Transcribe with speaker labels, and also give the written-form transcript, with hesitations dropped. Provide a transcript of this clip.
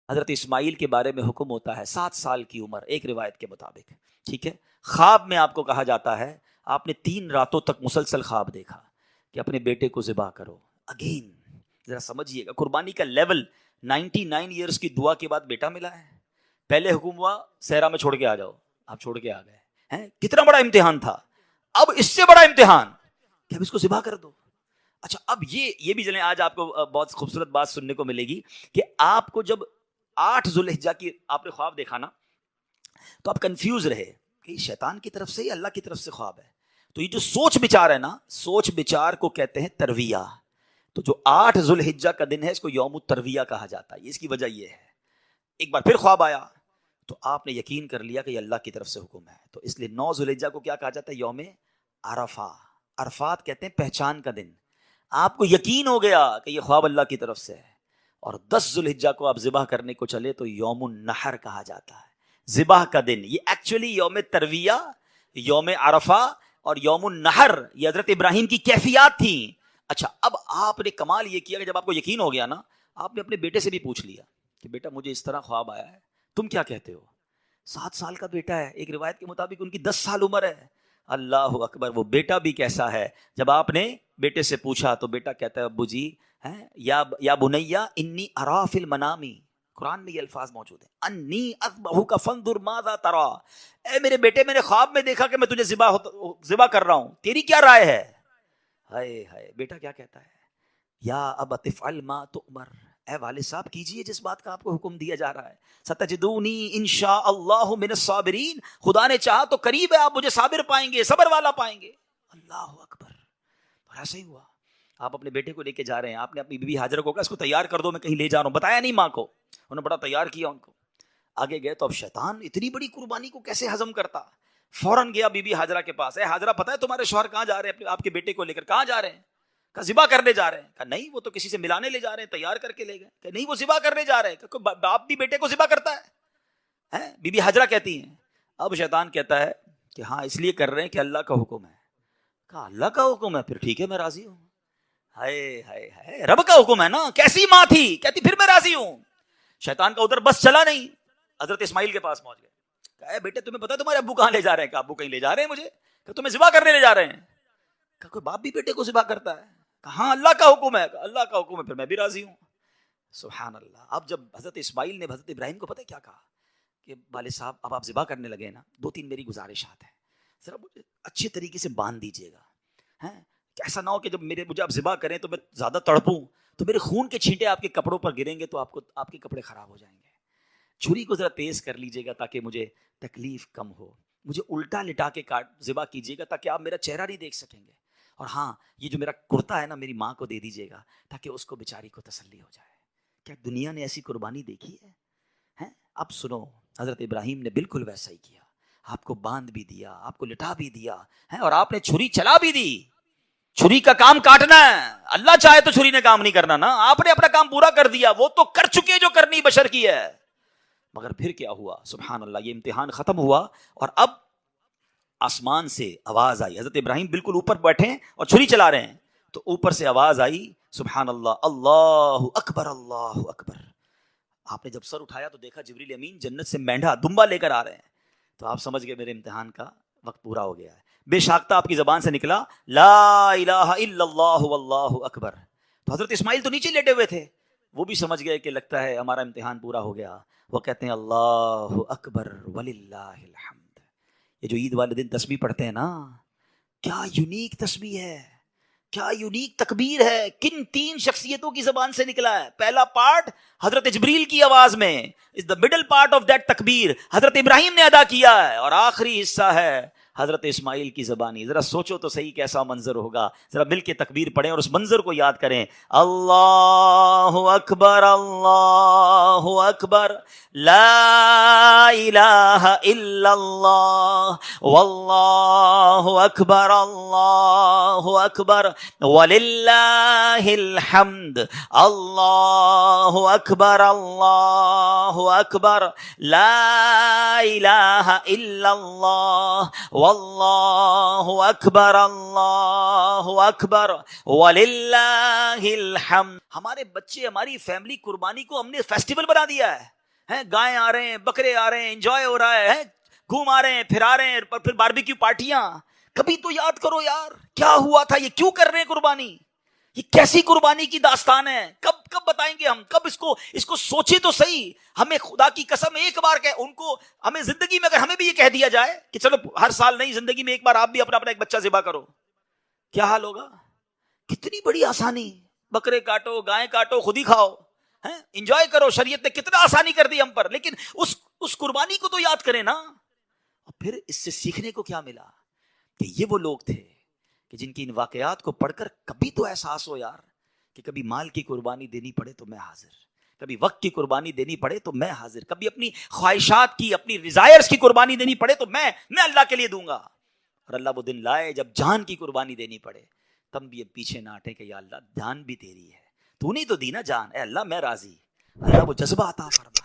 Speaker 1: حضرت اسماعیل کے بارے میں حکم ہوتا ہے 7 سال کی عمر ایک روایت کے مطابق، ٹھیک ہے. خواب میں آپ کو کہا جاتا ہے آپ نے 3 راتوں تک مسلسل خواب دیکھا کہ اپنے بیٹے کو ذبح کرو. اگین ذرا سمجھیے گا قربانی کا لیول. 99 ایئرس کی دعا کے بعد بیٹا ملا ہے. پہلے حکم ہوا صحرا میں چھوڑ کے آ جاؤ، آپ چھوڑ کے آ گئے ہیں. کتنا بڑا امتحان تھا. اب اس سے بڑا امتحان کہ اب اس کو ذبح کر دو. اچھا اب یہ بھی جنہیں آج آپ کو بہت خوبصورت بات سننے کو ملے گی کہ آپ کو جب 8 ذوالحجہ کی آپ نے خواب دیکھا نا تو آپ کنفیوز رہے کہ شیطان کی طرف سے یا اللہ کی طرف سے خواب ہے. تو یہ جو سوچ بچار ہے نا، سوچ بچار کو کہتے ہیں ترویہ. تو جو 8 ذوالحجہ کا دن ہے اس کو یوم الترویہ کہا جاتا ہے. اس کی وجہ یہ ہے ایک بار پھر خواب آیا تو آپ نے یقین کر لیا کہ یہ اللہ کی طرف سے حکم ہے. تو اس لیے 9 ذوالحجہ کو کیا کہا جاتا ہے؟ یوم عرفہ. عرفات کہتے ہیں پہچان کا دن. آپ کو یقین ہو گیا کہ یہ خواب اللہ کی طرف سے ہے. اور 10 ذوالحجہ کو آپ ذبح کرنے کو چلے تو یوم النحر کہا جاتا ہے، ذبح کا دن. یہ ایکچولی یوم ترویہ، یوم عرفہ اور یوم النحر یہ حضرت ابراہیم کی کیفیات تھیں. اچھا اب آپ نے کمال یہ کیا کہ جب آپ کو یقین ہو گیا نا، آپ نے اپنے بیٹے سے بھی پوچھ لیا کہ بیٹا مجھے اس طرح خواب آیا ہے، تم کیا کہتے ہو؟ 7 سال کا بیٹا ہے، ایک روایت کے مطابق ان کی 10 سال عمر ہے. اللہ اکبر. وہ بیٹا بھی کیسا ہے. جب آپ نے بیٹے سے پوچھا تو بیٹا کہتا ہے ابو جی یا بنیا انی ارا فی المنامی، قرآن میں یہ الفاظ موجود ہیں، انی اذبحک فانظر ماذا ترا. اے میرے بیٹے میں نے خواب میں دیکھا کہ میں تجھے ذبح کر رہا ہوں، تیری کیا رائے ہے؟ ہائے ہائے. بیٹا کیا کہتا ہے؟ یا ابت افعل ما تؤمر. اے والد صاحب کیجئے جس بات کا آپ کو حکم دیا جا رہا ہے. ستجدونی انشاء اللہ من الصابرین. خدا نے چاہا تو قریب ہے آپ مجھے صابر پائیں گے، صبر والا پائیں گے. اللہ اکبر. اور ایسا ہی ہوا. آپ اپنے بیٹے کو لے کے جا رہے ہیں، آپ نے اپنی بیوی حاجرہ کو کہا اس کو تیار کر دو میں کہیں لے جا رہا ہوں، بتایا نہیں ماں کو. انہوں نے بڑا تیار کیا ان کو. آگے گئے تو اب شیطان اتنی بڑی قربانی کو کیسے ہضم کرتا. فوراً گیا بی بی حاجرہ کے پاس. اے حاجرہ پتہ ہے تمہارے شوہر کہاں جا رہے ہیں آپ کے بیٹے کو لے کر؟ کہاں جا رہے ہیں؟ کہا ذبح کرنے جا رہے ہیں. کہا نہیں وہ تو کسی سے ملانے لے جا رہے ہیں، تیار کر کے لے گئے. کہ نہیں وہ ذبح کرنے جا رہے ہیں. کہ باپ بھی بیٹے کو ذبح کرتا ہے؟ بی بی حاجرہ کہتی ہیں. اب شیطان کہتا ہے کہ ہاں اس لیے کر رہے ہیں کہ اللہ کا حکم ہے. کہا اللہ کا حکم ہے؟ پھر ٹھیک ہے میں راضی ہوں. ہائے ہائے ہائے. رب کا حکم ہے نا. کیسی ماں تھی، کہتی پھر میں راضی ہوں. شیطان کا ادھر بس چلا نہیں، حضرت اسماعیل کے پاس پہنچ گئے. کہا اے بیٹے تمہیں پتا تمہارے ابو کہاں لے جا رہے ہیں؟ کہا ابو کہیں لے جا رہے ہیں مجھے. کہ تمہیں ذبح کرنے لے جا رہے ہیں. کہا کوئی باپ بھی بیٹے کو ذبح کرتا ہے؟ کہا ہاں اللہ کا حکم ہے. کہا اللہ کا حکم ہے پھر میں بھی راضی ہوں. سبحان اللہ. اب جب حضرت اسماعیل نے حضرت ابراہیم کو پتہ کیا کہا کہ والد صاحب اب آپ ذبح کرنے لگے نا، 2-3 میری گزارشات ہیں، ذرا مجھے اچھے طریقے سے باندھ دیجیے گا. کہ ایسا نہ ہو کہ جب مجھے آپ ذبح کریں تو میں زیادہ تڑپوں تو میرے خون کے چھینٹے آپ کے کپڑوں پر گریں گے تو آپ کے کپڑے خراب ہو جائیں گے. چھری کو ذرا تیز کر لیجیے گا تاکہ مجھے تکلیف کم ہو. مجھے الٹا لٹا کے ذبح کیجیے گا تاکہ آپ میرا چہرہ نہیں دیکھ سکیں گے. اور ہاں یہ جو میرا کرتا ہے نا میری ماں کو دے دیجیے گا تاکہ اس کو بیچاری کو تسلی ہو جائے. کیا دنیا نے ایسی قربانی دیکھی ہے؟ اب سنو حضرت ابراہیم نے بالکل ویسا ہی کیا. آپ کو باندھ بھی دیا، آپ کو لٹا بھی دیا اور آپ نے چھری چلا بھی دی. چھری کا کام کاٹنا ہے، اللہ چاہے تو چھری نے کام نہیں کرنا نا. آپ نے اپنا کام پورا کر دیا، وہ تو کر چکے جو کرنی بشر کی ہے. مگر پھر کیا ہوا؟ سبحان اللہ. یہ امتحان ختم ہوا اور اب آسمان سے آواز آئی. حضرت ابراہیم بالکل اوپر بیٹھے ہیں اور چھری چلا رہے ہیں تو اوپر سے آواز آئی سبحان اللہ، اللہ اکبر اللہ اکبر. آپ نے جب سر اٹھایا تو دیکھا جبریل امین جنت سے مینڈھا دمبا لے کر آ رہے ہیں. تو آپ سمجھ گئے میرے امتحان کا وقت پورا ہو گیا ہے. بے شاختہ آپ کی زبان سے نکلا لا الہ الا اللہ واللہ اکبر. تو حضرت اسماعیل تو نیچے لیٹے ہوئے تھے، وہ بھی سمجھ گئے کہ لگتا ہے ہمارا امتحان پورا ہو گیا. وہ کہتے ہیں اللہ اکبر وللہ الحمد. یہ جو عید والے دن تسبیح پڑھتے ہیں نا، کیا یونیک تسبیح ہے، کیا یونیک تکبیر ہے. کن 3 شخصیتوں کی زبان سے نکلا ہے؟ پہلا پارٹ حضرت جبریل کی آواز میں is the middle part of that تکبیر حضرت ابراہیم نے ادا کیا ہے، اور آخری حصہ ہے حضرت اسماعیل کی زبانی. ذرا سوچو تو صحیح کیسا منظر ہوگا. ذرا مل کے تکبیر پڑھیں اور اس منظر کو یاد کریں. اللہ اکبر اللہ اکبر لا الہ الا اللہ واللہ اکبر اللہ اکبر وللہ الحمد. اللہ اکبر اللہ اکبر لا الہ الا اللہ واللہ اکبر اللہ اکبر وللہ الحمد. ہمارے بچے، ہماری فیملی قربانی کو ہم نے فیسٹیول بنا دیا ہے. ہیں گائے آ رہے ہیں، بکرے آ رہے ہیں، انجوائے ہو رہا ہے، گھوم آ رہے ہیں، پھر آ رہے ہیں، پھر باربیکیو پارٹیاں. کبھی تو یاد کرو یار کیا ہوا تھا، یہ کیوں کر رہے ہیں قربانی، یہ کیسی قربانی کی داستان ہے. کب بتائیں گے ہم، کب اس کو سوچے تو صحیح. ہمیں خدا کی قسم ایک بار کہ ان کو ہمیں زندگی میں اگر ہمیں بھی یہ کہہ دیا جائے کہ چلو ہر سال نہیں، زندگی میں ایک بار آپ بھی اپنا ایک بچہ ذبح کرو، کیا حال ہوگا. کتنی بڑی آسانی، بکرے کاٹو، گائے کاٹو، خود ہی کھاؤ، انجوائے کرو. شریعت نے کتنا آسانی کر دی ہم پر، لیکن اس قربانی کو تو یاد کریں نا. اور پھر اس سے سیکھنے کو کیا ملا کہ یہ وہ لوگ تھے کہ جن کی ان واقعات کو پڑھ کر کبھی تو احساس ہو یار کہ کبھی مال کی قربانی دینی پڑے تو میں حاضر، کبھی وقت کی قربانی دینی پڑے تو میں حاضر، کبھی اپنی خواہشات کی، اپنی ڈیزائرز کی قربانی دینی پڑے تو میں اللہ کے لیے دوں گا. اور اللہ وہ دن لائے جب جان کی قربانی دینی پڑے، تم بھی پیچھے نہ ہٹے کہ یا اللہ جان بھی تیری ہے، تو نہیں تو دی نا جان، اے اللہ میں راضی. اللہ وہ جذبہ عطا فرما.